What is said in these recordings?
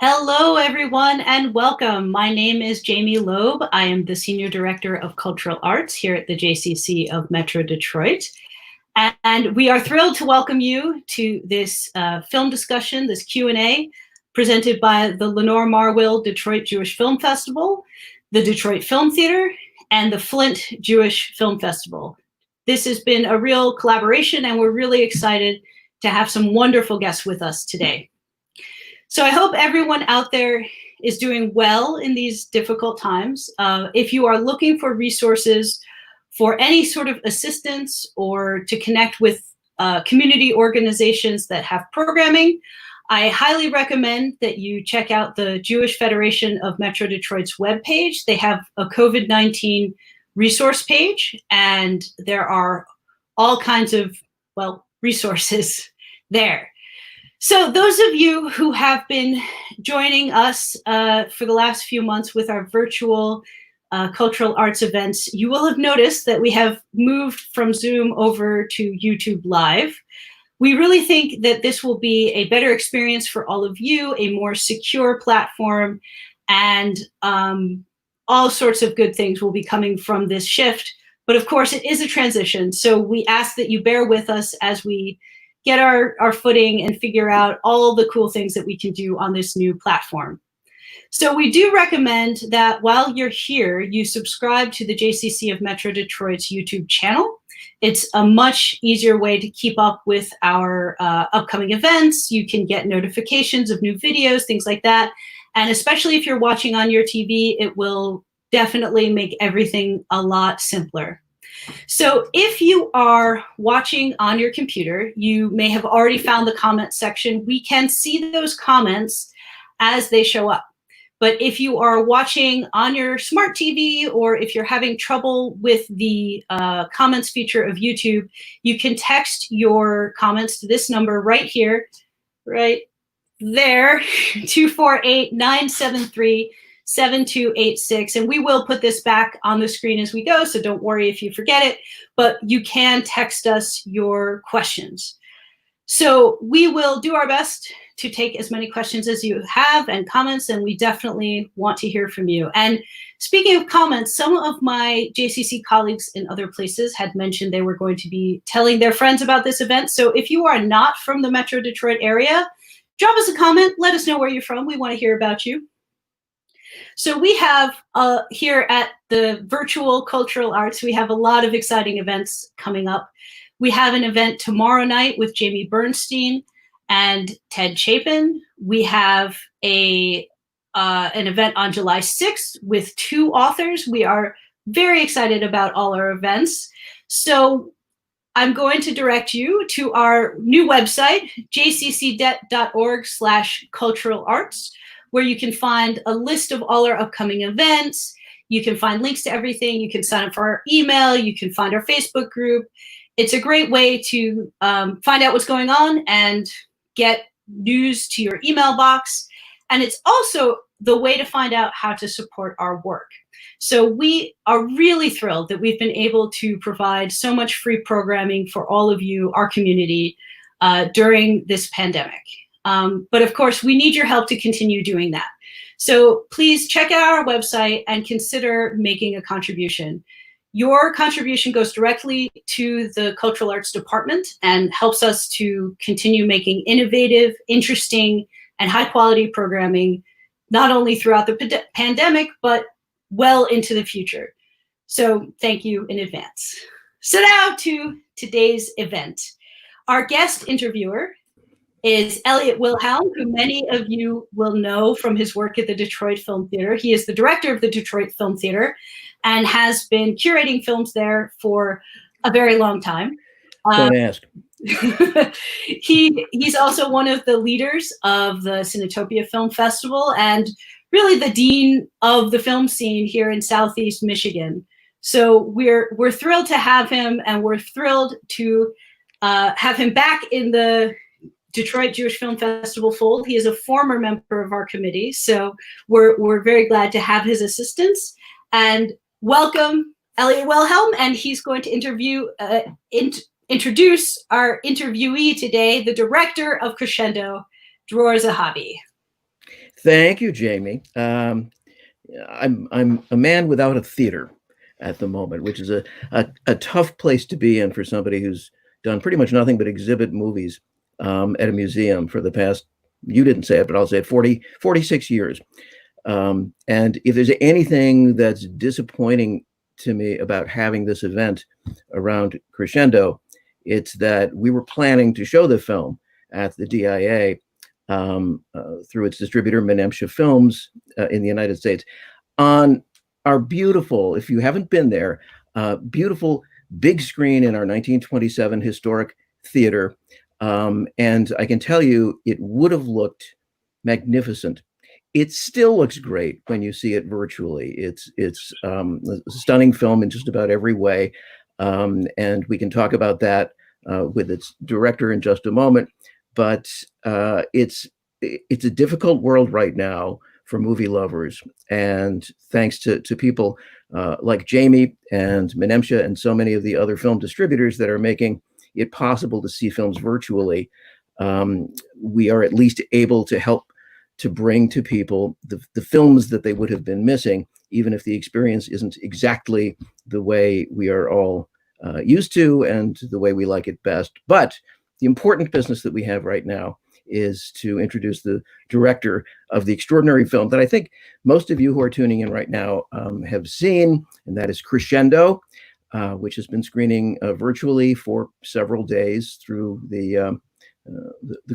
Hello, everyone, and welcome. My name is Jamie Loeb. I am the Senior Director of Cultural Arts here at the JCC of Metro Detroit. And we are thrilled to welcome you to this film discussion, this Q&A, presented by the Lenore Marwil Detroit Jewish Film Festival, the Detroit Film Theater, and the Flint Jewish Film Festival. This has been a real collaboration, and we're really excited to have some wonderful guests with us today. So I hope everyone out there is doing well in these difficult times. If you are looking for resources for any sort of assistance or to connect with community organizations that have programming, I highly recommend that you check out the Jewish Federation of Metro Detroit's webpage. They have a COVID-19 resource page, and there are all kinds of, resources there. So those of you who have been joining us for the last few months with our virtual cultural arts events, you will have noticed that we have moved from Zoom over to YouTube Live. We really think that this will be a better experience for all of you, a more secure platform, and all sorts of good things will be coming from this shift. But of course, it is a transition, so we ask that you bear with us as we get our footing and figure out all the cool things that we can do on this new platform. So we do recommend that while you're here, you subscribe to the JCC of Metro Detroit's YouTube channel. It's a much easier way to keep up with our upcoming events. You can get notifications of new videos, things like that. And especially if you're watching on your TV, it will definitely make everything a lot simpler. So if you are watching on your computer, you may have already found the comment section. We can see those comments as they show up. But if you are watching on your smart TV, or if you're having trouble with the comments feature of YouTube, you can text your comments to this number right here, right there, 248-973-7286, and we will put this back on the screen as we go, so don't worry if you forget it, but you can text us your questions. So we will do our best to take as many questions as you have and comments, and we definitely want to hear from you. And speaking of comments, some of my JCC colleagues in other places had mentioned they were going to be telling their friends about this event. So if you are not from the Metro Detroit area, drop us a comment, let us know where you're from. We want to hear about you. So we have here at the Virtual Cultural Arts, we have a lot of exciting events coming up. We have an event tomorrow night with Jamie Bernstein and Ted Chapin. We have an event on July 6th with 2 authors. We are very excited about all our events. So I'm going to direct you to our new website, jccdet.org/culturalarts, where you can find a list of all our upcoming events. You can find links to everything. You can sign up for our email. You can find our Facebook group. It's a great way to find out what's going on and get news to your email box. And it's also the way to find out how to support our work. So we are really thrilled that we've been able to provide so much free programming for all of you, our community, during this pandemic. But of course, we need your help to continue doing that. So please check out our website and consider making a contribution. Your contribution goes directly to the Cultural Arts Department and helps us to continue making innovative, interesting, and high-quality programming, not only throughout the pandemic, but well into the future. So thank you in advance. So now to today's event. Our guest interviewer is Elliot Wilhelm, who many of you will know from his work at the Detroit Film Theater. He is the director of the Detroit Film Theater and has been curating films there for a very long time. Don't ask. He's also one of the leaders of the Cinetopia Film Festival and really the dean of the film scene here in Southeast Michigan. So we're thrilled to have him, and we're thrilled to have him back in the Detroit Jewish Film Festival fold. He is a former member of our committee, so we're very glad to have his assistance. And welcome, Elliot Wilhelm, and he's going to introduce our interviewee today, the director of Crescendo, Dror Zahavi. Thank you, Jamie. I'm a man without a theater at the moment, which is a tough place to be in for somebody who's done pretty much nothing but exhibit movies at a museum for the past, you didn't say it, but I'll say it, 46 years. And if there's anything that's disappointing to me about having this event around Crescendo, it's that we were planning to show the film at the DIA through its distributor, Menemsha Films in the United States, on our beautiful, if you haven't been there, beautiful big screen in our 1927 historic theater. And I can tell you, it would have looked magnificent. It still looks great when you see it virtually. It's a stunning film in just about every way. And we can talk about that with its director in just a moment. But it's a difficult world right now for movie lovers. And thanks to people like Jamie and Menemsha and so many of the other film distributors that are making it possible to see films virtually, we are at least able to help to bring to people the films that they would have been missing, even if the experience isn't exactly the way we are all used to and the way we like it best. But the important business that we have right now is to introduce the director of the extraordinary film that I think most of you who are tuning in right now have seen, and that is Crescendo, which has been screening virtually for several days through the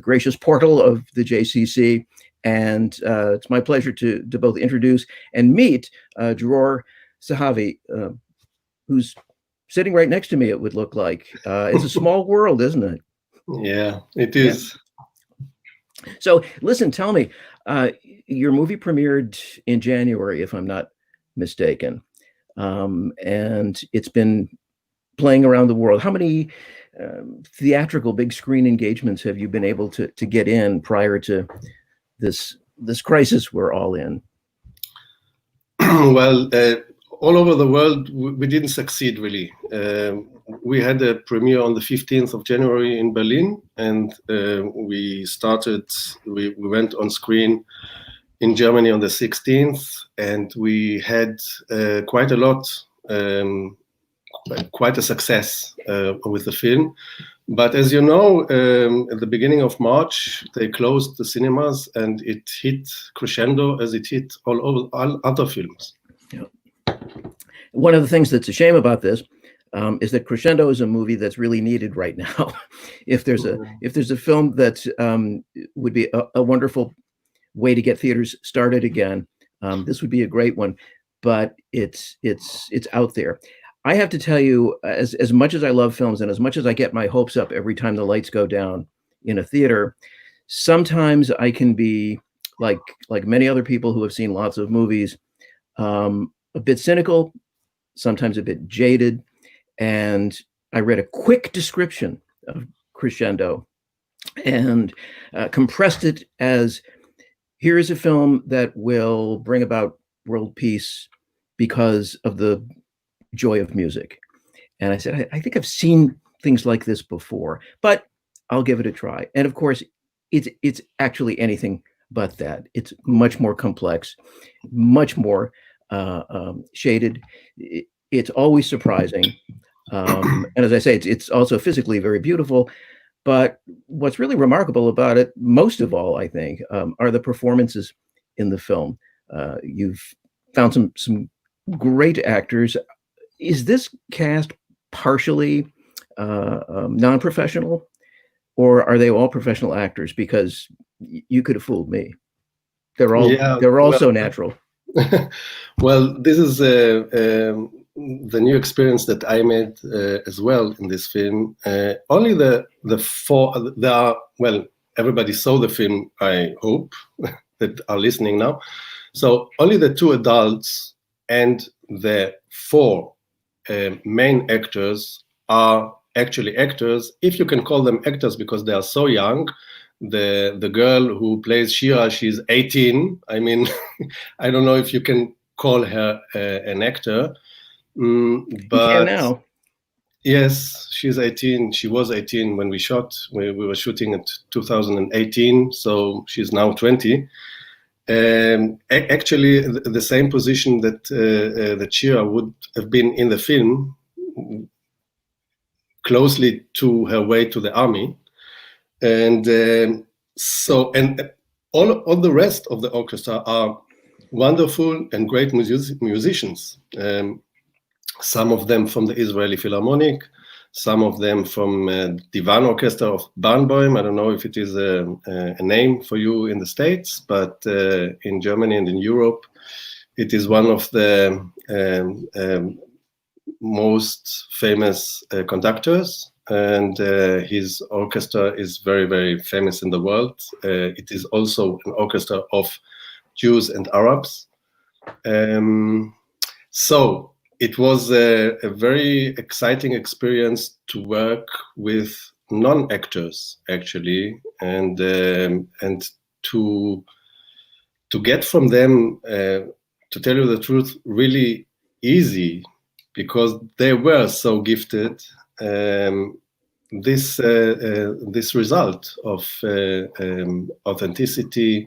gracious portal of the JCC. And it's my pleasure to both introduce and meet Dror Zahavi, who's sitting right next to me, it would look like. It's a small world, isn't it? Yeah, it is. Yeah. So listen, tell me, your movie premiered in January, if I'm not mistaken. And it's been playing around the world. How many theatrical big screen engagements have you been able to get in prior to this crisis we're all in? Well, all over the world, we didn't succeed really. We had a premiere on the 15th of January in Berlin, and we went on screen in Germany on the 16th, and we had quite a lot, quite a success with the film. But as you know, at the beginning of March, they closed the cinemas, and it hit Crescendo as it hit all other films. Yeah. One of the things that's a shame about this is that Crescendo is a movie that's really needed right now. If there's a film that would be a wonderful way to get theaters started again, this would be a great one. But it's out there. I have to tell you, as much as I love films and as much as I get my hopes up every time the lights go down in a theater, sometimes I can be like many other people who have seen lots of movies, a bit cynical, sometimes a bit jaded. And I read a quick description of Crescendo and compressed it as, here is a film that will bring about world peace because of the joy of music. And I said, I think I've seen things like this before, but I'll give it a try. And of course, it's actually anything but that. It's much more complex, much more shaded. It's always surprising. And as I say, it's also physically very beautiful. But what's really remarkable about it, most of all, I think, are the performances in the film. You've found some great actors. Is this cast partially non-professional, or are they all professional actors? Because you could have fooled me. They're all so natural. Well, this is the new experience that I made as well in this film. Only the four, there are, well, everybody saw the film, I hope, that are listening now. So only the two adults and the four main actors are actually actors, if you can call them actors, because they are so young. The girl who plays Shira, she's 18. I mean, I don't know if you can call her an actor, but you can now. Yes, she's 18. She was 18 when we shot. We were shooting in 2018, so she's now 20. Actually, the same position that that Shira would have been in the film, closely to her way to the army, and all the rest of the orchestra are wonderful and great musicians. Some of them from the Israeli Philharmonic, some of them from Divan Orchestra of Barnboim. I don't know if it is a name for you in the States, but in Germany and in Europe, it is one of the most famous conductors, and his orchestra is very, very famous in the world. It is also an orchestra of Jews and Arabs. So it was a very exciting experience to work with non-actors, actually, and to get from them, to tell you the truth, really easy, because they were so gifted. This result of authenticity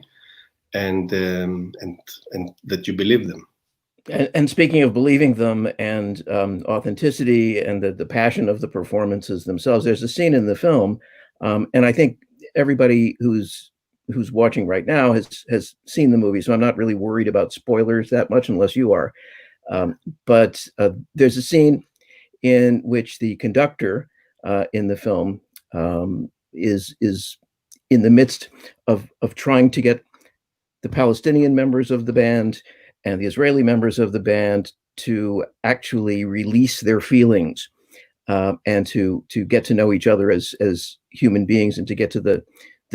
and that you believe them. And speaking of believing them and authenticity and the passion of the performances themselves, there's a scene in the film, and I think everybody who's watching right now has seen the movie, so I'm not really worried about spoilers that much, unless you are. But there's a scene in which the conductor in the film is in the midst of trying to get the Palestinian members of the band and the Israeli members of the band to actually release their feelings and to get to know each other as human beings, and to get to the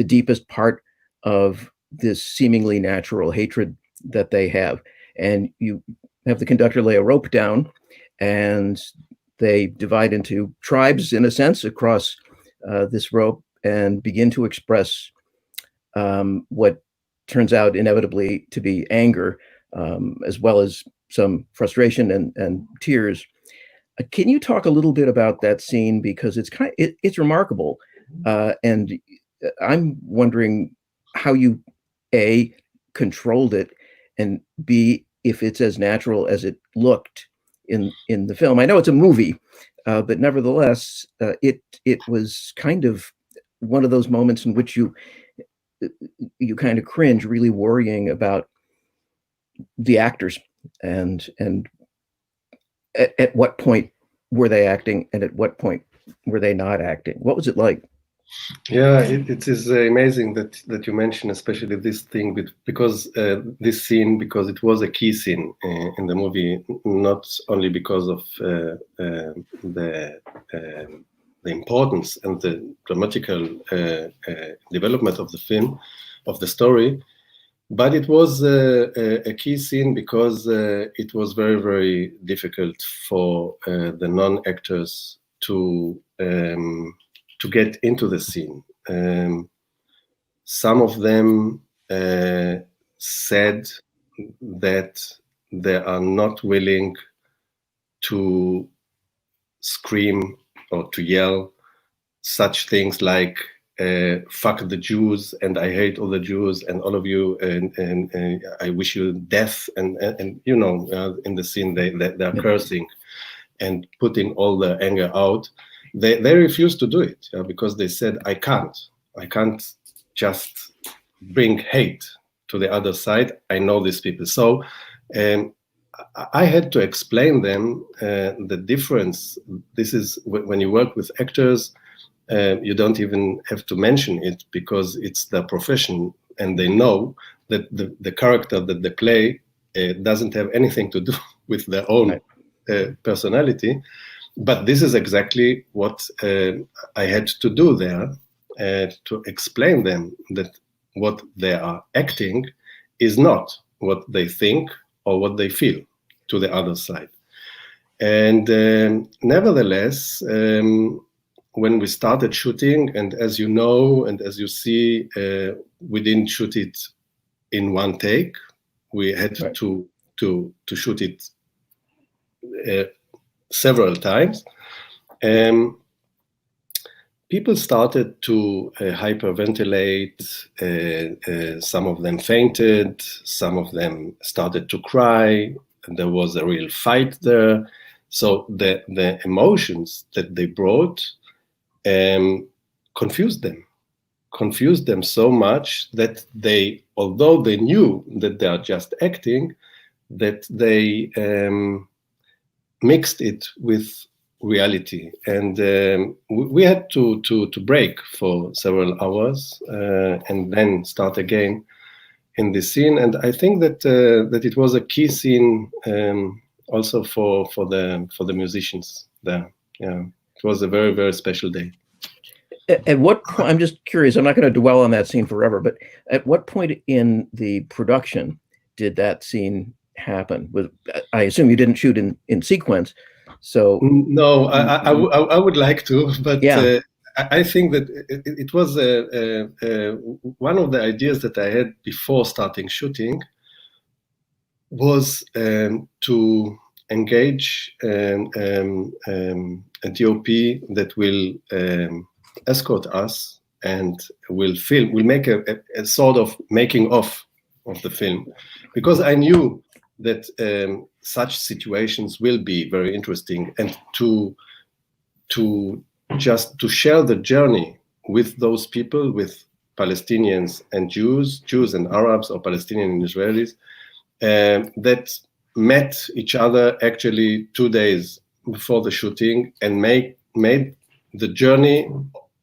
deepest part of this seemingly natural hatred that they have. And you have the conductor lay a rope down, and they divide into tribes, in a sense, across this rope, and begin to express what turns out inevitably to be anger, as well as some frustration and tears. Can you talk a little bit about that scene, because it's remarkable, and I'm wondering how you A, controlled it, and B, if it's as natural as it looked in the film. I know it's a movie, but nevertheless, it was kind of one of those moments in which you kind of cringe, really worrying about the actors and at what point were they acting and at what point were they not acting. What was it like? Yeah, it is amazing that you mentioned especially this thing, because this scene, because it was a key scene in the movie, not only because of the importance and the dramatical development of the film, of the story, but it was a key scene because it was very, very difficult for the non-actors to get into the scene. Some of them said that they are not willing to scream or to yell such things like fuck the Jews, and I hate all the Jews, and all of you, and I wish you death, and you know, in the scene they are cursing and putting all the anger out. They refused to do it because they said, I can't just bring hate to the other side. I know these people. So I had to explain them the difference. This is when you work with actors, you don't even have to mention it because it's their profession, and they know that the character that they play doesn't have anything to do with their own personality. But this is exactly what I had to do there, to explain them that what they are acting is not what they think or what they feel to the other side. And nevertheless, when we started shooting, and as you know, and as you see, we didn't shoot it in one take. We had to shoot it several times. people started to hyperventilate. Some of them fainted. Some of them started to cry. And there was a real fight there. So the emotions that they brought confused them so much that they, although they knew that they are just acting, that they mixed it with reality, and we had to break for several hours and then start again in this scene. And I think that that it was a key scene also for the musicians there. Yeah, it was a very, very special day. At what point, I'm just curious, I'm not going to dwell on that scene forever, but at what point in the production did that scene happen? I assume you didn't shoot in sequence, so. No, I would like to, but yeah. I think that it was one of the ideas that I had before starting shooting was to engage a DOP that will escort us and will make a sort of making of the film, because I knew that such situations will be very interesting, and to share the journey with those people, with Palestinians and Jews and Arabs, or Palestinian and Israelis, that met each other actually 2 days before the shooting and made the journey,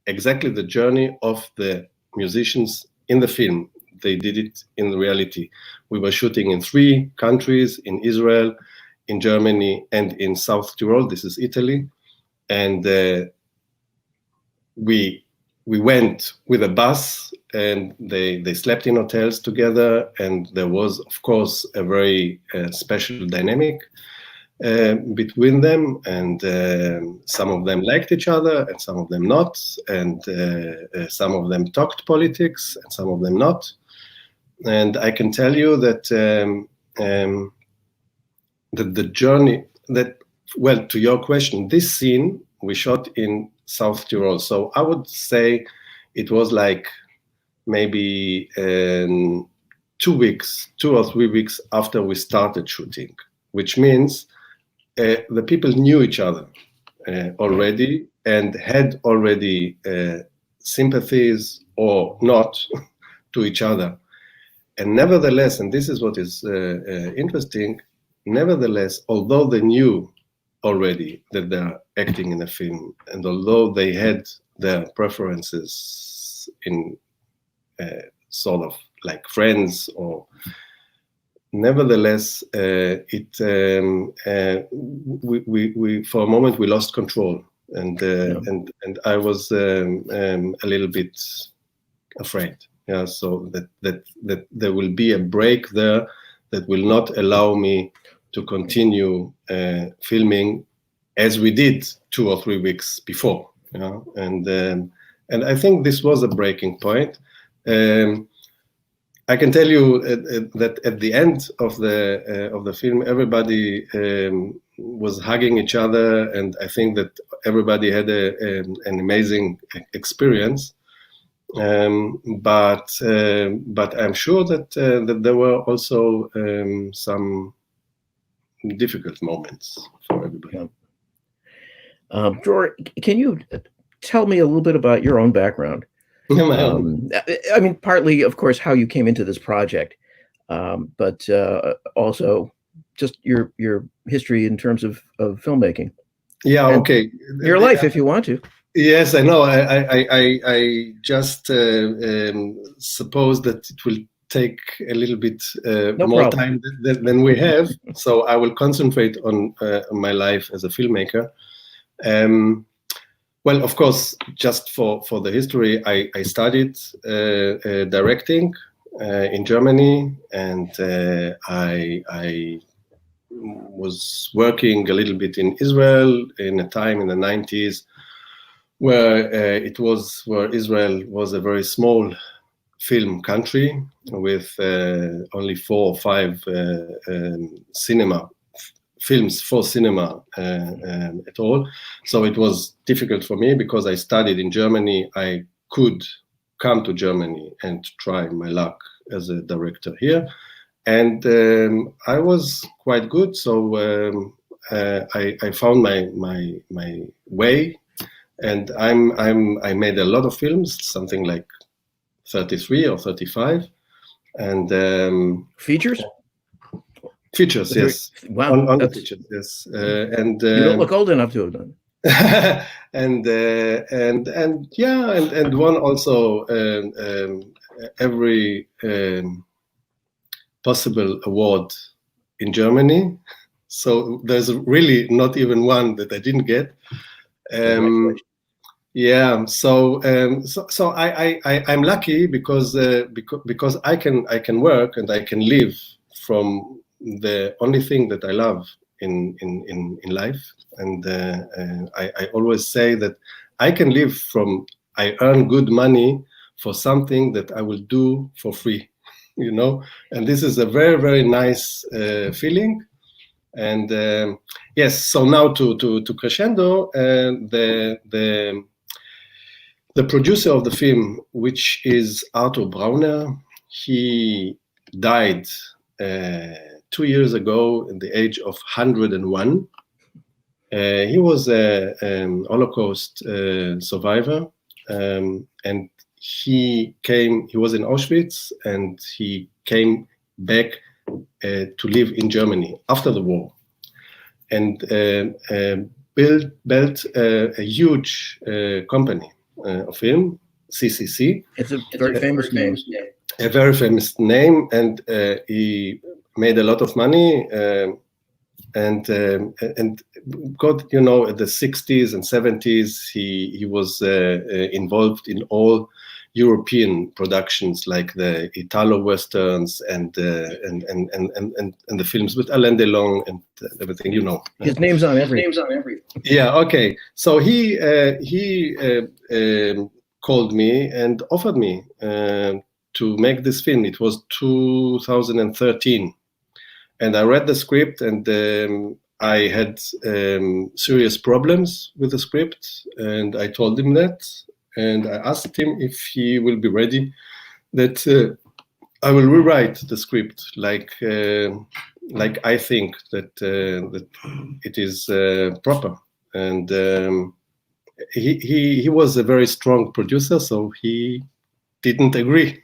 exactly the journey of the musicians in the film. They did it in reality. We were shooting in 3 countries, in Israel, in Germany, and in South Tyrol. This is Italy. And we went with a bus, and they slept in hotels together. And there was, of course, a very special dynamic between them. And some of them liked each other, and some of them not. And some of them talked politics, and some of them not. And I can tell you that that the journey, that, well, to your question, this scene we shot in South Tyrol. So I would say it was like maybe 2 weeks, 2 or 3 weeks after we started shooting, which means the people knew each other already and had already sympathies or not to each other. And nevertheless, and this is what is interesting, nevertheless, although they knew already that they're acting in a film, and although they had their preferences in sort of like friends, or nevertheless, we for a moment we lost control, and I was a little bit afraid. Yeah, so that there will be a break there that will not allow me to continue filming as we did 2 or 3 weeks before. You know? And I think this was a breaking point. I can tell you that at the end of the film, everybody was hugging each other, and I think that everybody had an amazing experience. But I'm sure that there were also some difficult moments for everybody. Dror, can you tell me a little bit about your own background? I mean, partly, of course, how you came into this project, but also just your history in terms of filmmaking. Yeah, and okay. Your life, if you want to. Yes, I know. I just suppose that it will take a little bit more time than we have. So I will concentrate on my life as a filmmaker. Well, of course, just for the history, I studied directing in Germany, and I was working a little bit in Israel in a time in the 90s where Israel was a very small film country with only 4 or 5 cinema films for cinema at all. So it was difficult for me because I studied in Germany. I could come to Germany and try my luck as a director here. And I was quite good. So I found my way, and I made a lot of films, something like 33 or 35. And features? Features, yes. Wow. On the features, yes. And you don't look old enough to have done. and won also every possible award in Germany. So there's really not even one that I didn't get. Yeah, so I'm lucky because I can work and I can live from the only thing that I love in life, and I always say that I can live from, I earn good money for something that I will do for free, you know, and this is a very, very nice feeling. And yes, so now to Crescendo, the producer of the film, which is Arthur Brauner, he died 2 years ago at the age of 101. He was a Holocaust survivor, and he was in Auschwitz, and he came back to live in Germany after the war, and built a huge company of film, CCC. It's a very famous name. A very famous name, and he made a lot of money, and got, you know, at the 60s and 70s, he was involved in all European productions like the Italo westerns and the films with Alain Delon and everything, you know. His name's on everything. Yeah. Okay. So he called me and offered me to make this film. It was 2013, and I read the script, and I had serious problems with the script, and I told him that. And I asked him if he will be ready, that I will rewrite the script like I think that that it is proper. And he was a very strong producer, so he didn't agree.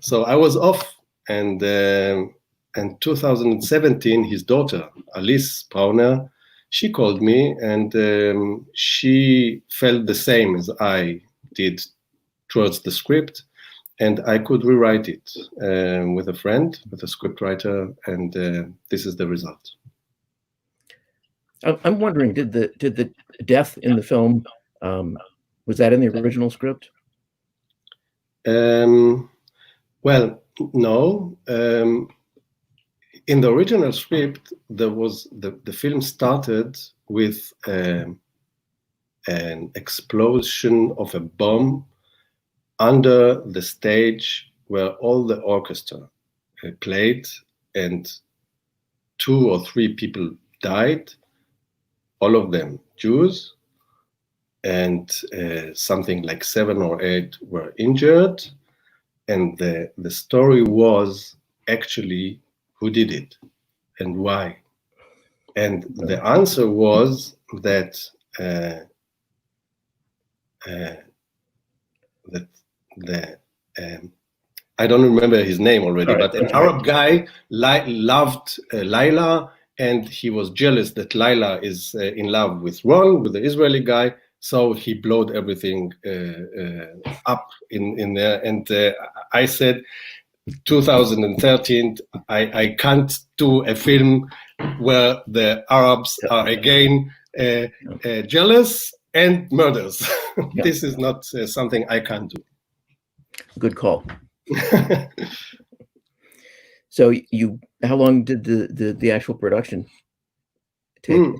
So I was off, and in 2017, his daughter Alice Brauner, she called me, and she felt the same as I did towards the script, and I could rewrite it with a friend, with a scriptwriter, and this is the result. I'm wondering, did the death in the film, was that in the original script? Well, no. In the original script, there was the film started with an explosion of a bomb under the stage where all the orchestra played, and 2 or 3 people died, all of them Jews, and something like 7 or 8 were injured. And the story was actually who did it and why. And the answer was that I don't remember his name already, but an Arab guy loved Laila, and he was jealous that Laila is in love with Ron, with the Israeli guy. So he blowed everything up in there. And I said, 2013, I can't do a film where the Arabs are again jealous and murders. Yeah. This is not something I can do. Good call. So how long did the actual production take?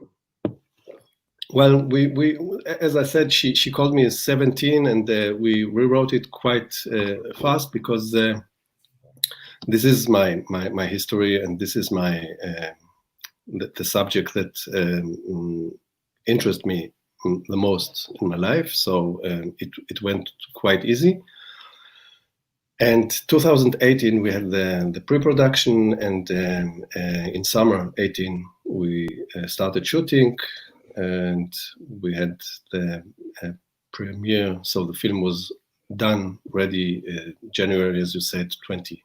Well, we as I said, she called me at 17, and we rewrote it quite fast, because this is my history, and this is my the subject that interests me the most in my life. So it went quite easy. And 2018 we had the pre-production, and in summer 18 we started shooting, and we had the premiere. So the film was done, ready January, as you said, 20.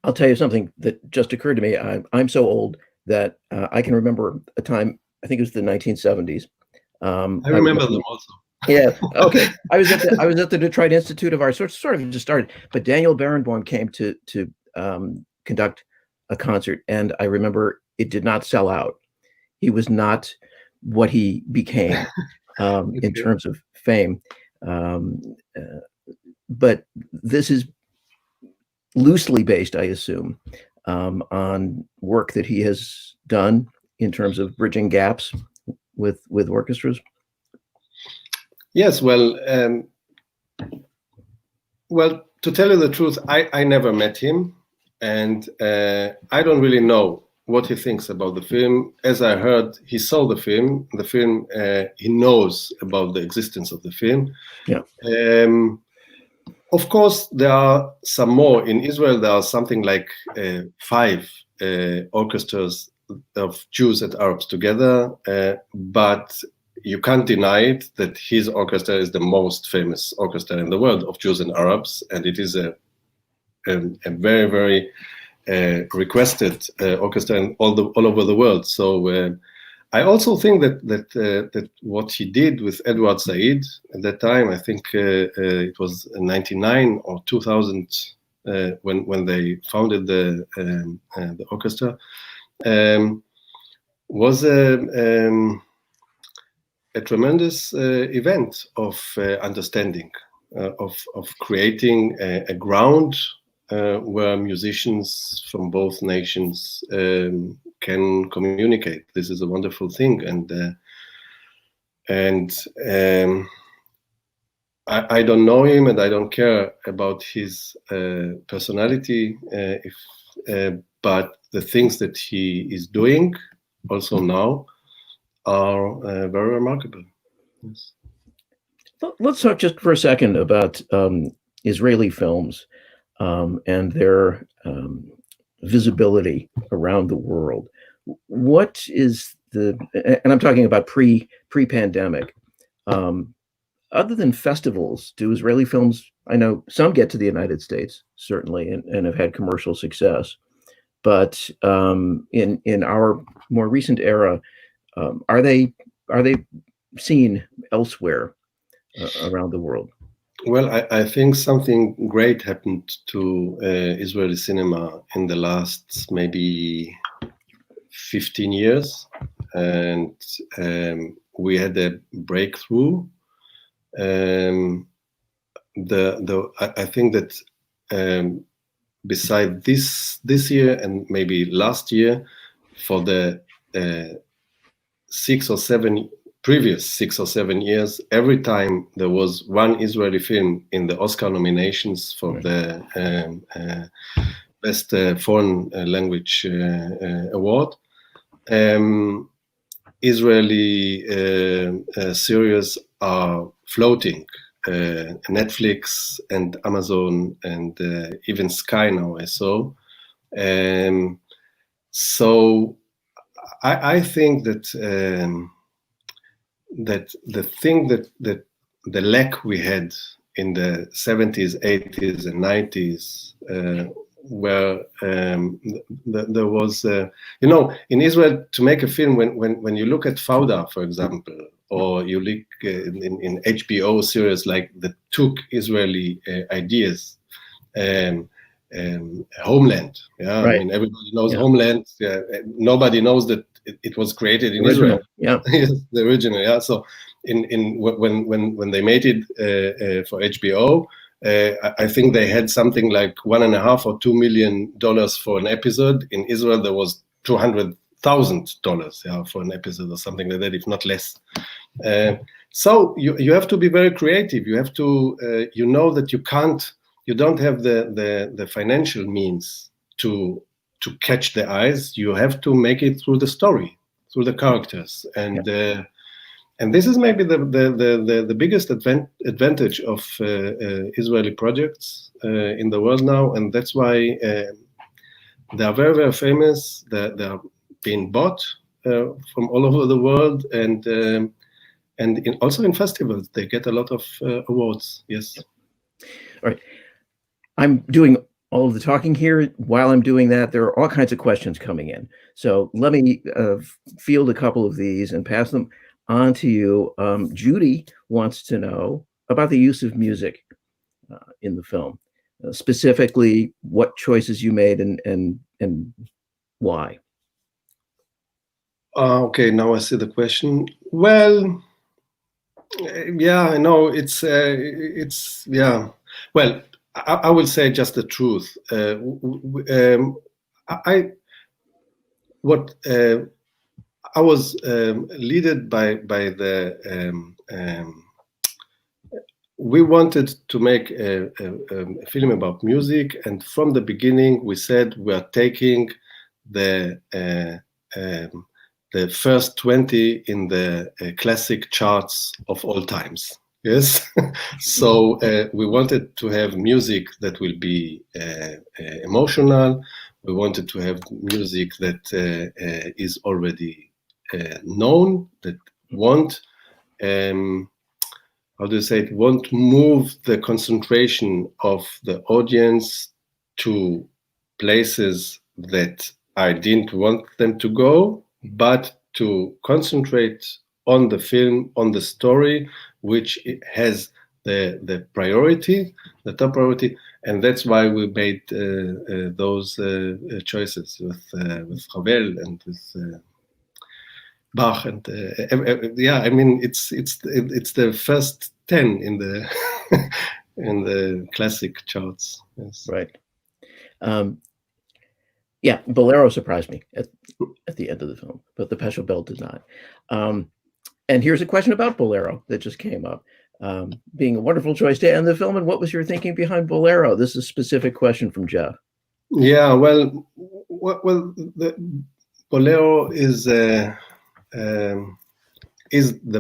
I'll tell you something that just occurred to me. I'm so old that I can remember a time, I think it was the 1970s. I remember them also. Yeah. Okay. I was at the Detroit Institute of Art, sort of just started, but Daniel Barenboim came to conduct a concert, and I remember it did not sell out. He was not what he became in terms of fame. But this is loosely based, I assume, on work that he has done in terms of bridging gaps with orchestras. Yes, well, to tell you the truth, I never met him, and I don't really know what he thinks about the film. As I heard, he saw the film. He knows about the existence of the film. Yeah. Of course, there are some more. In Israel, there are something like 5 orchestras of Jews and Arabs together, but you can't deny it that his orchestra is the most famous orchestra in the world of Jews and Arabs, and it is a very, very requested orchestra all over the world. So I also think that what he did with Edward Said at that time, I think it was 99 or 2000 when they founded the orchestra, was a tremendous event of understanding, of creating a ground where musicians from both nations can communicate. This is a wonderful thing, and I don't know him, and I don't care about his personality, but the things that he is doing also now are very remarkable. Yes. Let's talk just for a second about Israeli films and their visibility around the world. What is and I'm talking about pre-pandemic, other than festivals, do Israeli films, I know some get to the United States, certainly, and have had commercial success, but in our more recent era, are they seen elsewhere around the world? Well, I think something great happened to Israeli cinema in the last maybe 15 years, and we had a breakthrough. I think that beside this year and maybe last year, for the previous 6 or 7 years, every time there was one Israeli film in the Oscar nominations for the Best Foreign Language Award, Israeli series are floating. Netflix and Amazon and even Sky now, I saw. So I think that that the thing that the lack we had in the 70s, 80s, and 90s, where there was, in Israel, to make a film, when you look at Fauda, for example, or you look in HBO series like that took Israeli ideas, Homeland, yeah, right. I mean, everybody knows Homeland. Yeah, nobody knows that it was created in Israel. Yeah, the original. Yeah, so when they made it for HBO, I think they had something like $1.5 or $2 million for an episode. In Israel, there was $200,000 for an episode or something like that, if not less. So you have to be very creative. You have to that you don't have the financial means to to catch the eyes, you have to make it through the story, through the characters, and this is maybe the biggest advantage of Israeli projects in the world now, and that's why they are very, very famous. They are being bought from all over the world, and also in festivals, they get a lot of awards. Yes. All right. I'm doing all of the talking here. While I'm doing that, there are all kinds of questions coming in. So let me field a couple of these and pass them on to you. Judy wants to know about the use of music in the film, specifically what choices you made and why. Okay, now I see the question. Well, yeah, I know it's yeah. Well, I will say just the truth. I was led by the. We wanted to make a film about music, and from the beginning we said we are taking the first 20 in the classic charts of all times. Yes, so we wanted to have music that will be emotional. We wanted to have music that is already known, that won't, how do you say it, won't move the concentration of the audience to places that I didn't want them to go, but to concentrate on the film, on the story, which has the priority, the top priority, and that's why we made those choices with Ravel and with Bach, and yeah, I mean it's the first 10 in the in the classic charts. Yes. Right. Yeah, Bolero surprised me at the end of the film, but the Peshel Bell did not. And here's a question about Bolero that just came up. Being a wonderful choice to end the film, and what was your thinking behind Bolero? This is a specific question from Jeff. Yeah, well, the Bolero is the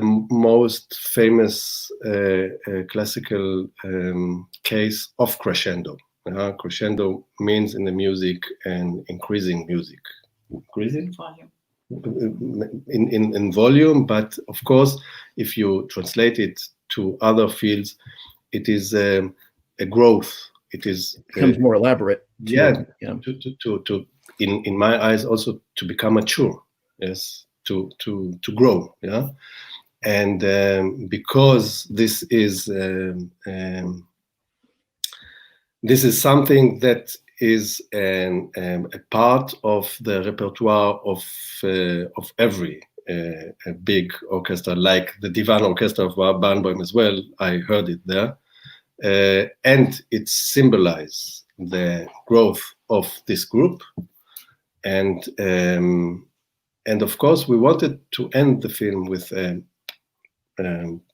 most famous classical case of crescendo. Crescendo means in the music an increasing music. Increasing volume. In volume, but of course, if you translate it to other fields, it is a growth. It becomes more elaborate. Yeah. To in my eyes also to become mature. Yes. To grow. Yeah. And because this is something that is a part of the repertoire of every big orchestra, like the Divan Orchestra of Barenboim as well. I heard it there, and it symbolizes the growth of this group, and of course we wanted to end the film with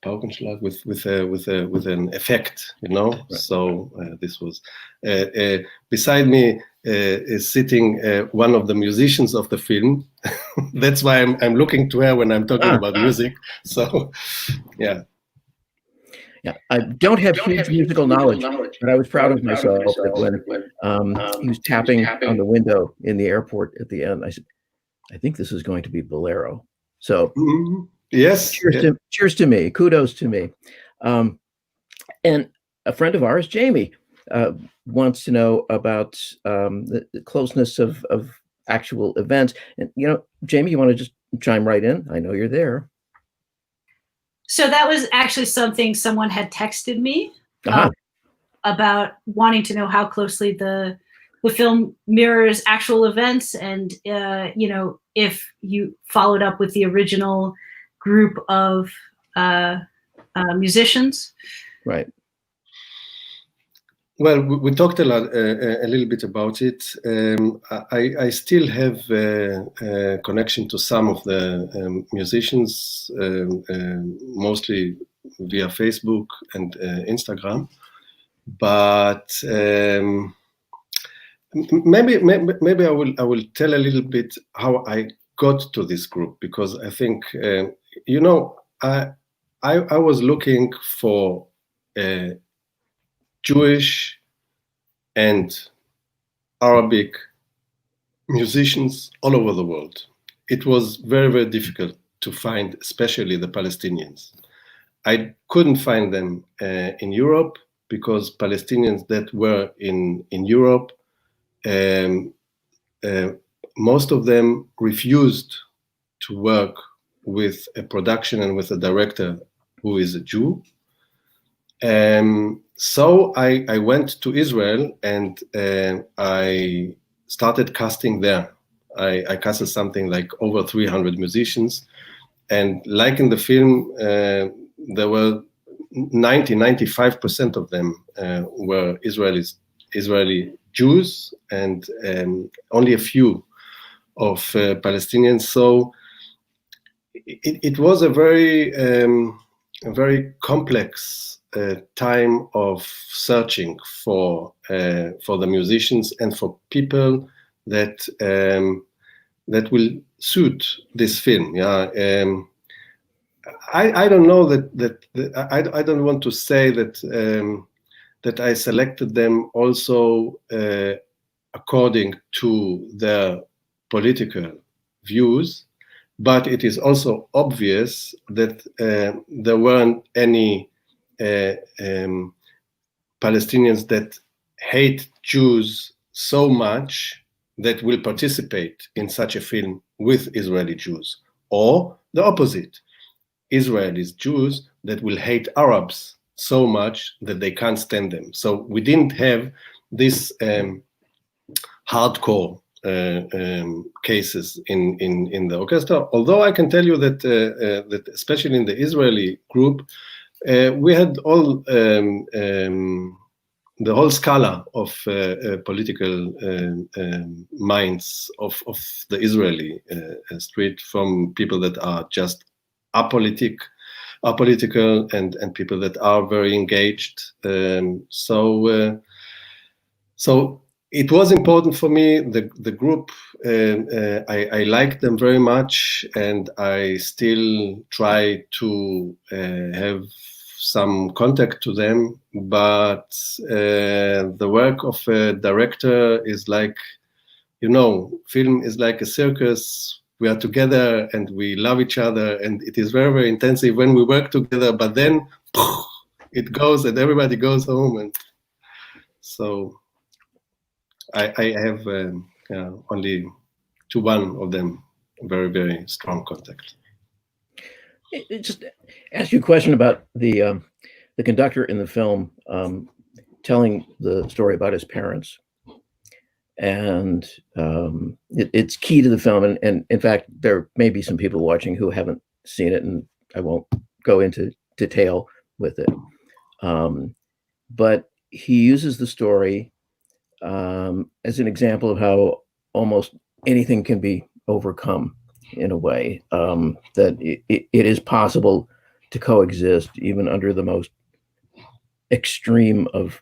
Paukenschlag, with an effect, you know. Right. So this was beside me is sitting one of the musicians of the film. That's why I'm looking to her when I'm talking about music. So yeah. Yeah, I don't have huge musical knowledge, but I was proud of myself that when he was tapping on the window in the airport at the end, I said, I think this is going to be Bolero. So. Mm-hmm. Yes. Cheers to me. Kudos to me. And a friend of ours, Jamie, wants to know about the closeness of actual events. And, you know, Jamie, you want to just chime right in? I know you're there. So that was actually something someone had texted me about wanting to know how closely the film mirrors actual events, and, you know, if you followed up with the original group of musicians. Right. Well, we talked a little bit about it. I still have a connection to some of the musicians, mostly via Facebook and Instagram. But maybe I will tell a little bit how I got to this group, because I think I was looking for Jewish and Arabic musicians all over the world. It was very, very difficult to find, especially the Palestinians. I couldn't find them in Europe, because Palestinians that were in Europe, most of them refused to work with a production and with a director who is a Jew. So I went to Israel, and I started casting there. I casted something like over 300 musicians, and like in the film, there were 95% of them were Israeli Jews, and only a few of Palestinians. So it was a very complex time of searching for the musicians and for people that will suit this film. Yeah. I don't know that I don't want to say that I selected them also according to their political views, but it is also obvious that there weren't any Palestinians that hate Jews so much that will participate in such a film with Israeli Jews, or the opposite. Israelis, Jews that will hate Arabs so much that they can't stand them. So we didn't have this hardcore cases in the orchestra. Although I can tell you that that especially in the Israeli group, we had all the whole scala of political minds of the Israeli street, from people that are just apolitical and people that are very engaged. So it was important for me, the group. I like them very much, and I still try to have some contact to them. But the work of a director is like, film is like a circus. We are together and we love each other, and it is very, very intensive when we work together, but then it goes and everybody goes home. And so I have only to one of them very, very strong contact. Just ask you a question about the conductor in the film telling the story about his parents. And it's key to the film. And in fact, there may be some people watching who haven't seen it, and I won't go into detail with it. But he uses the story as an example of how almost anything can be overcome in a way, that it is possible to coexist even under the most extreme of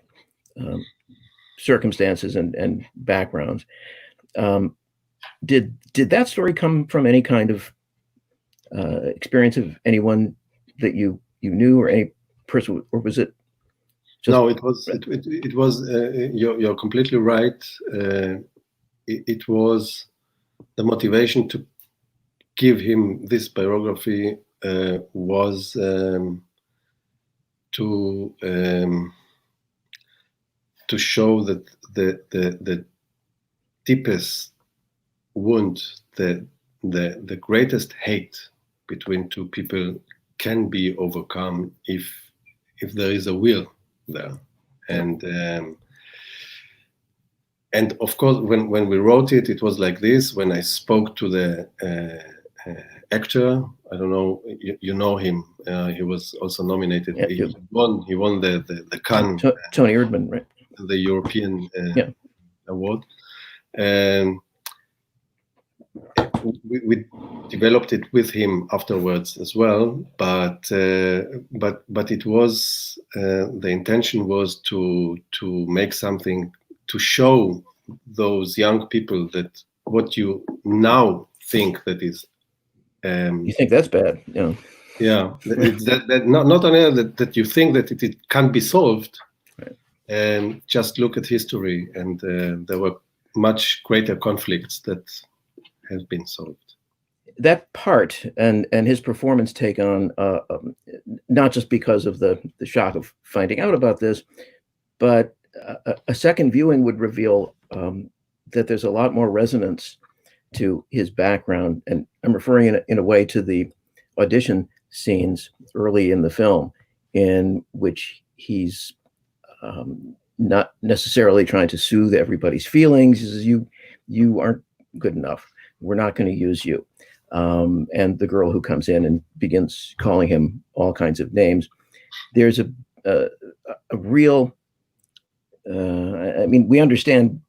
circumstances and backgrounds. Did that story come from any kind of experience of anyone that you knew, or any person, or was it just... No, it was you're completely right. It was the motivation to give him this biography was to show that the deepest wound, the greatest hate between two people can be overcome if there is a will there. And of course, when we wrote it, it was like this. When I spoke to the actor, I don't know, you know him. He was also nominated. Yeah, he won the Cannes. Tony Erdmann, right? The European award. We developed it with him afterwards as well, but it was the intention was to make something to show those young people that what you now think that is. You think that's bad? Yeah. Yeah, that not only that you think that it can't be solved, right. And just look at history, and there were much greater conflicts that have been solved. That part and his performance take on not just because of the shock of finding out about this, but a second viewing would reveal that there's a lot more resonance to his background, and I'm referring in a way to the audition scenes early in the film, in which he's not necessarily trying to soothe everybody's feelings. He says, you aren't good enough. We're not going to use you. And the girl who comes in and begins calling him all kinds of names. There's a real, I mean, we understand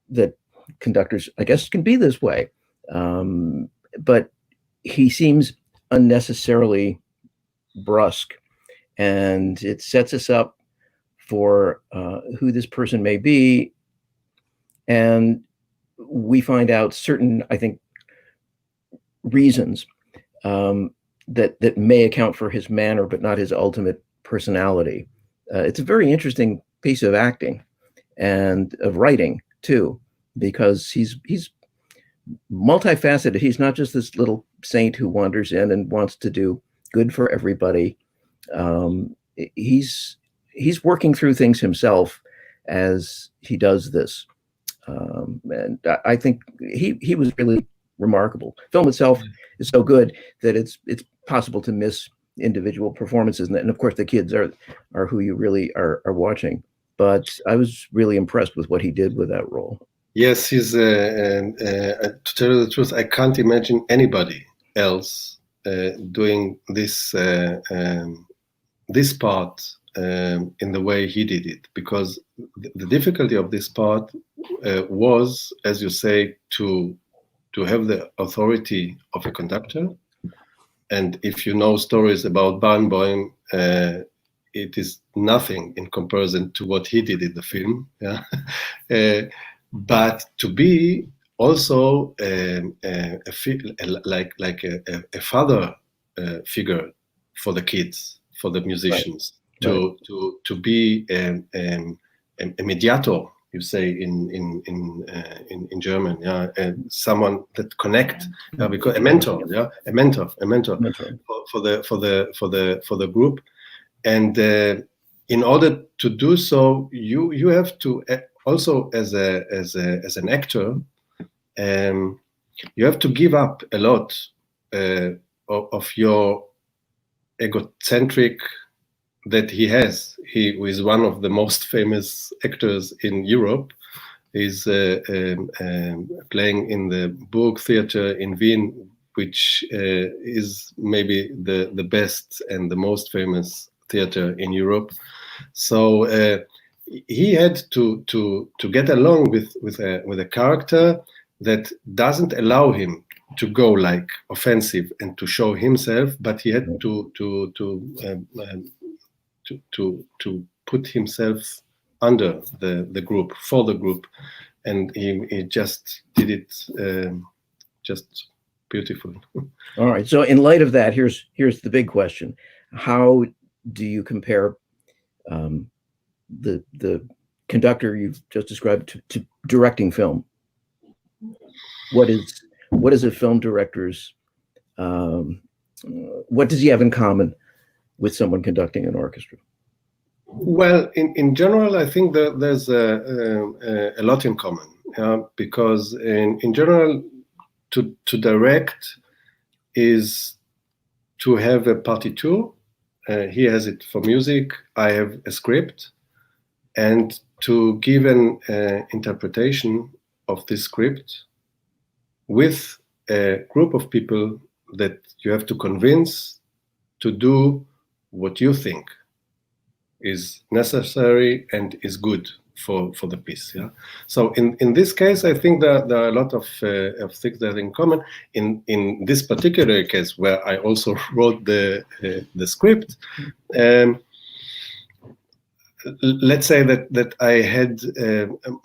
that conductors, I guess, can be this way. But he seems unnecessarily brusque, and it sets us up for who this person may be. And we find out certain, I think, reasons that may account for his manner, but not his ultimate personality. It's a very interesting piece of acting and of writing too, because he's multifaceted. He's not just this little saint who wanders in and wants to do good for everybody. He's working through things himself as he does this. And I think he was really remarkable. Film itself is so good that it's possible to miss individual performances, and of course the kids are who you really are watching. But I was really impressed with what he did with that role. Yes, he's to tell you the truth, I can't imagine anybody else doing this this part in the way he did it, because the difficulty of this part was, as you say, to have the authority of a conductor. And if you know stories about Barenboim, it is nothing in comparison to what he did in the film. Yeah? But to be also like a father figure for the kids, for the musicians, right. To be a mediator, you say in German, yeah, and someone that connect, because a mentor, yeah, a mentor for the group, and in order to do so, you have to also as an actor, you have to give up a lot of your egocentric that he has. He is one of the most famous actors in Europe. He's playing in the Burg Theater in Wien, which is maybe the best and the most famous theater in Europe. So he had to get along with a character that doesn't allow him to go like offensive and to show himself, but he had to put himself under the group, for the group, and he just did it just beautiful. All right. So in light of that, here's the big question: how do you compare the conductor you've just described to directing film? What is a film director's? What does he have in common with someone conducting an orchestra? Well, in general, I think that there's a lot in common, because in general, to direct is to have a partiture. He has it for music. I have a script, and to give an interpretation of this script with a group of people that you have to convince to do what you think is necessary and is good for the piece. Yeah. So in this case, I think that there are a lot of things that are in common. In this particular case, where I also wrote the script, let's say that I had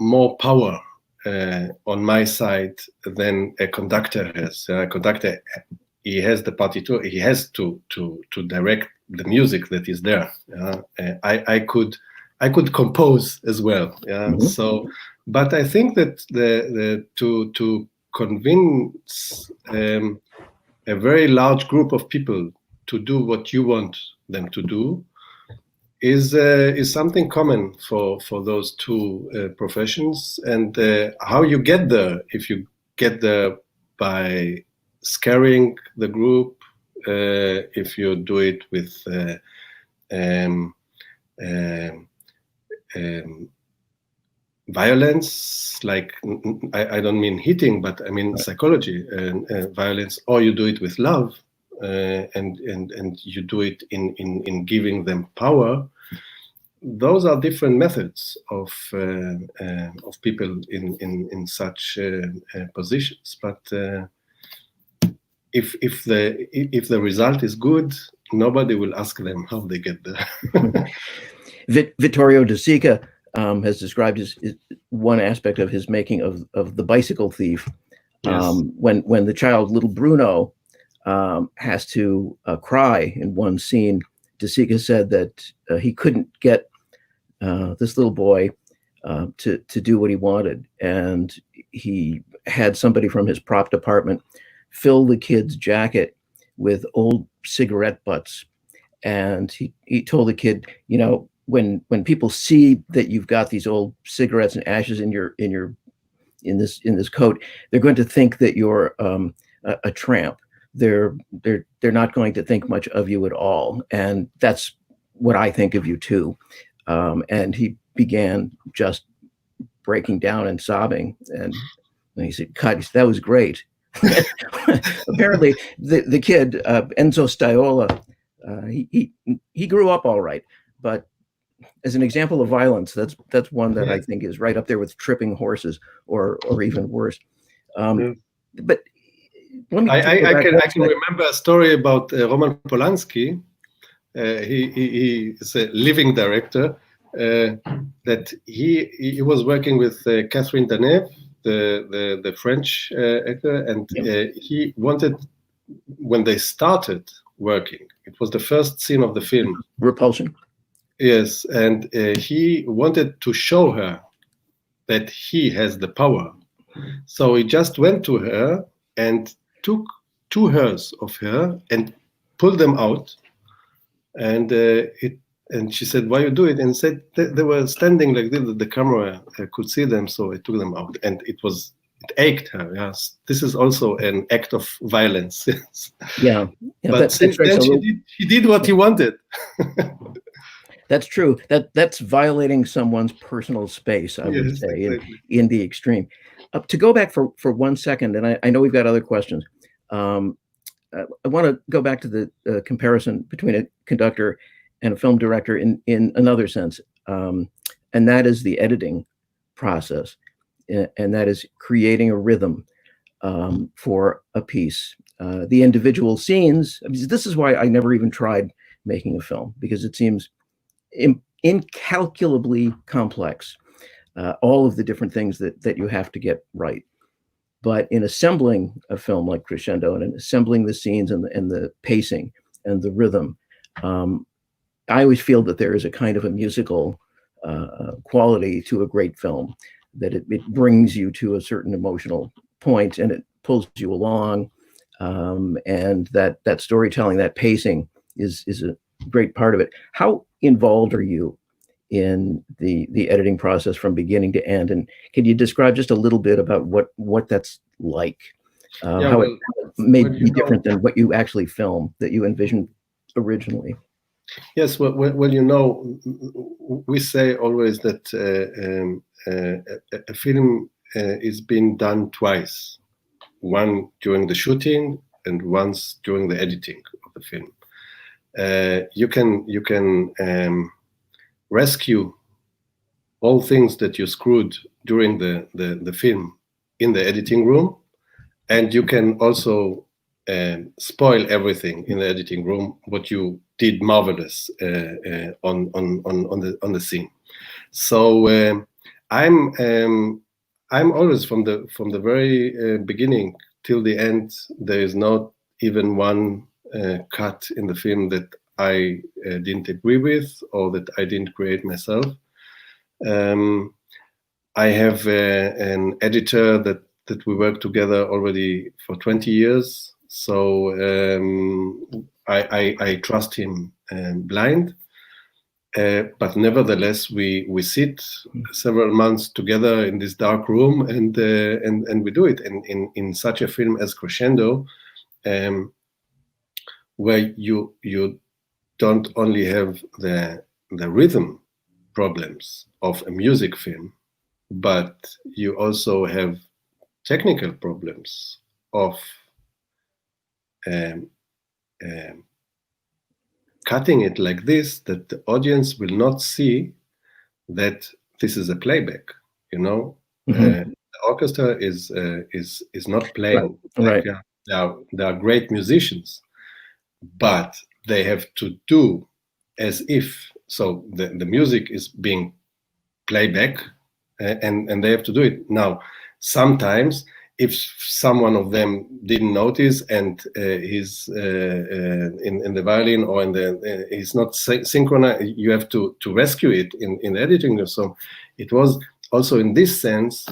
more power on my side than a conductor has. A conductor, he has the partiture, he has to direct the music that is there. I could compose as well. So, but I think that to convince a very large group of people to do what you want them to do is something common for those two professions. And how you get there, if you get there by scaring the group, if you do it with violence, like I don't mean hitting, but I mean psychology and violence, or you do it with love, and you do it in giving them power. Those are different methods of people in such positions. But if the result is good, nobody will ask them how they get there. Vittorio De Sica has described his one aspect of his making of The Bicycle Thief. Yes. When the child, little Bruno, has to cry in one scene, De Sica said that he couldn't get this little boy to do what he wanted, and he had somebody from his prop department fill the kid's jacket with old cigarette butts, and he told the kid, you know, when people see that you've got these old cigarettes and ashes in this coat, they're going to think that you're a tramp. They're not going to think much of you at all, and that's what I think of you too. And he began just breaking down and sobbing, and he said, "God, that was great." Apparently, the kid Enzo Staiola, he grew up all right, but as an example of violence, that's one that I think is right up there with tripping horses, or even worse. But let me I can remember a story about Roman Polanski. He is a living director. That he was working with Catherine Deneuve, the French actor, and he wanted, when they started working, it was the first scene of the film, Repulsion. Yes, and he wanted to show her that he has the power. So he just went to her and took 2 hairs of her and pulled them out. And she said, "Why you do it?" And said they were standing like this, the camera could see them, so I took them out. And it ached her. Yes, this is also an act of violence. Yes. Yeah, but since then she did what he wanted. That's true. That's violating someone's personal space, I would say, exactly. in the extreme. To go back for 1 second, and I know we've got other questions. I want to go back to the comparison between a conductor and a film director in another sense, and that is the editing process, and that is creating a rhythm for a piece. The individual scenes. I mean, this is why I never even tried making a film, because it seems incalculably complex, all of the different things that you have to get right. But in assembling a film like Crescendo, and in assembling the scenes and the pacing and the rhythm, I always feel that there is a kind of a musical quality to a great film, that it brings you to a certain emotional point and it pulls you along, and that storytelling, that pacing is a great part of it. How involved are you in the editing process from beginning to end? And can you describe just a little bit about what that's like? How it may be different than what you actually film, that you envisioned originally? Yes, well, you know, we say always that a film is being done twice, one during the shooting and once during the editing of the film. You can rescue all things that you screwed during the film in the editing room, and you can also spoil everything in the editing room what you did marvelous on the scene. So I'm always from the very beginning till the end. There is not even one cut in the film that I didn't agree with or that I didn't create myself. I have an editor that we work together already for 20 years, so I trust him blind. But nevertheless, we sit several months together in this dark room, and we do it. And in such a film as Crescendo, where you don't only have the rhythm problems of a music film, but you also have technical problems of cutting it like this, that the audience will not see that this is a playback. You know, the orchestra is not playing. Right. They are great musicians, but they have to do as if so. The music is being playback, and they have to do it now. Sometimes, if someone of them didn't notice and he's in the violin or in the he's not synchronized, you have to rescue it in editing. So it was also in this sense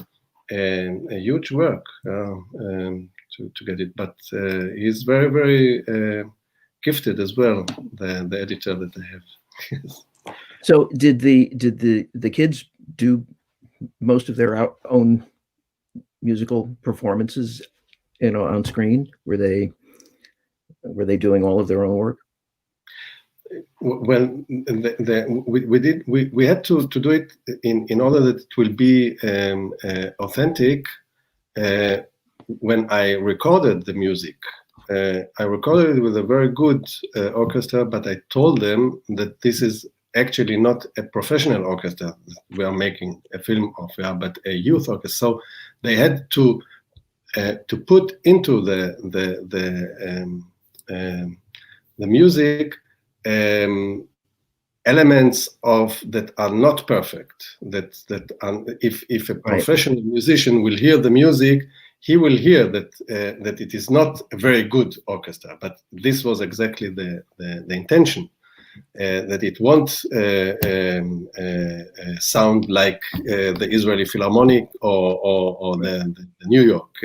a huge work to get it. But he's very, very gifted as well, the editor that I have. So did the kids do most of their own musical performances, on screen? Were they doing all of their own work? Well, we had to do it in order that it will be authentic. When I recorded the music, I recorded it with a very good orchestra, but I told them that this is actually not a professional orchestra we are making a film of, but a youth orchestra. So they had to put into the music elements of that are not perfect. That if a professional musician will hear the music, he will hear that that it is not a very good orchestra. But this was exactly the intention. That it won't sound like the Israeli Philharmonic or the New York.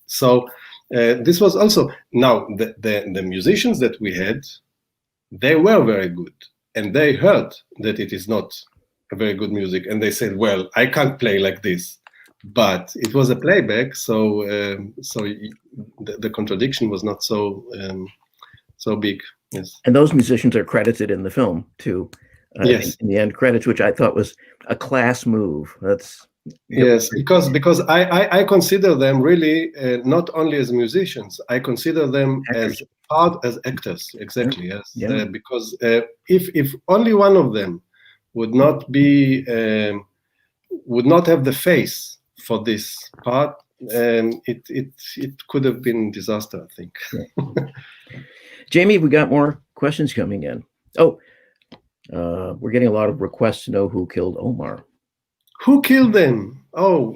So this was also, now the musicians that we had, they were very good, and they heard that it is not a very good music, and they said, well, I can't play like this. But it was a playback, so the contradiction was not so big. Yes. And those musicians are credited in the film too. Yes. In the end credits, which I thought was a class move. That's yes, because I consider them really not only as musicians. I consider them actors. as actors. Exactly. Yes. Yeah. Because if only one of them would not be would not have the face for this part, it could have been disaster, I think. Yeah. Jamie, we got more questions coming in. Oh, we're getting a lot of requests to know who killed Omar. Who killed them? Oh,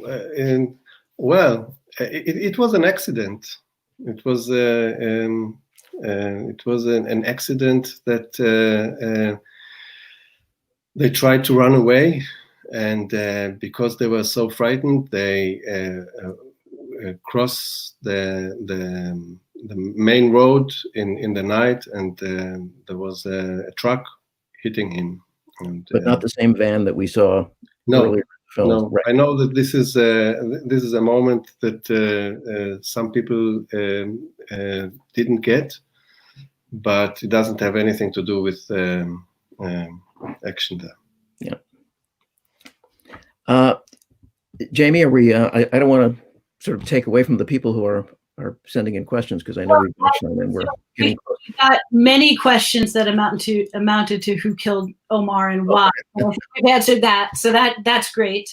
well, it was an accident. It was an accident that they tried to run away, and because they were so frightened, they crossed the main road in the night, and there was a truck hitting him. And, but not the same van that we saw earlier in the film. No, right. I know that this is a moment that some people didn't get, but it doesn't have anything to do with action there. Yeah. Jamie, are we? I don't want to sort of take away from the people who are sending in questions, because I know we've watched them and we're getting close. We got many questions that amounted to who killed Omar and why. Okay. We've answered that, so that's great.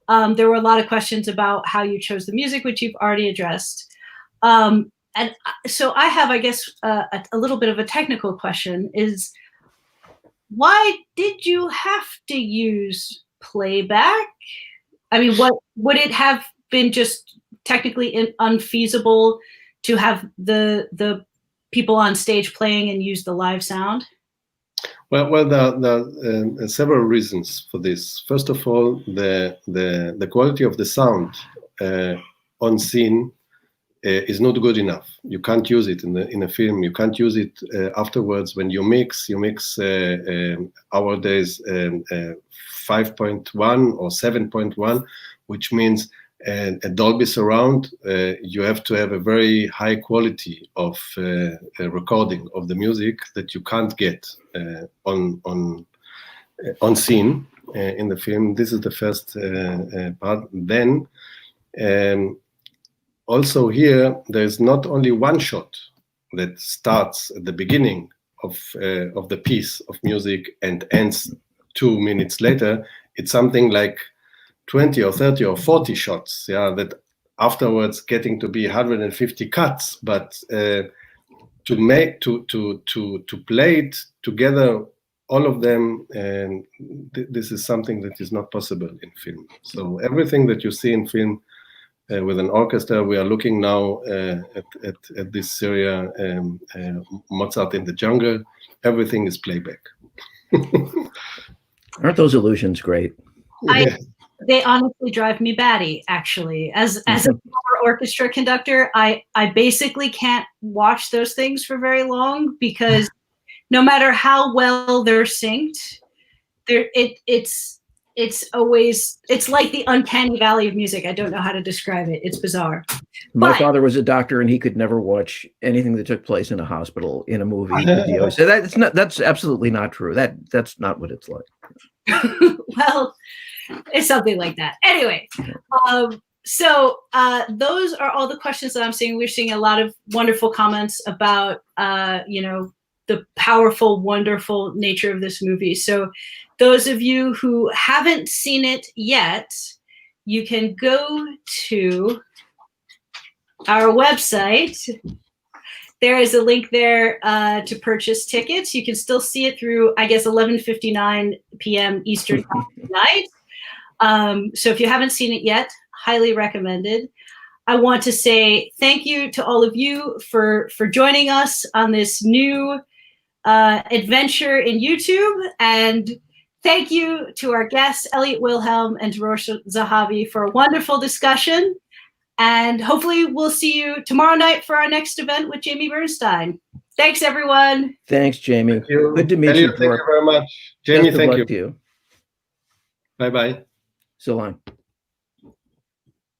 There were a lot of questions about how you chose the music, which you've already addressed. And so I have, I guess, a little bit of a technical question: is why did you have to use playback? I mean, what would it have been just technically unfeasible to have the people on stage playing and use the live sound? Well, there are several reasons for this. First of all, the quality of the sound on scene is not good enough. You can't use it in a film. You can't use it afterwards when you mix. You mix nowadays 5.1 or 7.1, which means a Dolby surround. You have to have a very high quality of recording of the music that you can't get on scene in the film. This is the first part. Then. Also here, there's not only one shot that starts at the beginning of the piece of music and ends 2 minutes later. It's something like 20 or 30 or 40 shots, yeah, that afterwards getting to be 150 cuts. But to play it together, all of them, this is something that is not possible in film. So everything that you see in film with an orchestra, we are looking now at this series, Mozart in the Jungle. Everything is playback. Aren't those illusions great? They honestly drive me batty, actually. As a former orchestra conductor, I basically can't watch those things for very long, because no matter how well they're synced, it's like the uncanny valley of music. I don't know how to describe it. It's bizarre. My father was a doctor, and he could never watch anything that took place in a hospital in a movie. So that's absolutely not true. That's not what it's like. Well, it's something like that. Anyway, so those are all the questions that I'm seeing. We're seeing a lot of wonderful comments about the powerful, wonderful nature of this movie. So those of you who haven't seen it yet, you can go to our website. There is a link there to purchase tickets. You can still see it through, I guess, 11:59 p.m. Eastern time tonight. So if you haven't seen it yet, highly recommended. I want to say thank you to all of you for joining us on this new adventure in YouTube, and thank you to our guests, Elliot Wilhelm and Dror Zahavi, for a wonderful discussion. And hopefully we'll see you tomorrow night for our next event with Jamie Bernstein. Thanks, everyone. Thanks, Jamie. Thank you. Good to meet Elliot, you. thank you very much. Jamie, Best of thank luck you. To you. Bye-bye. So long.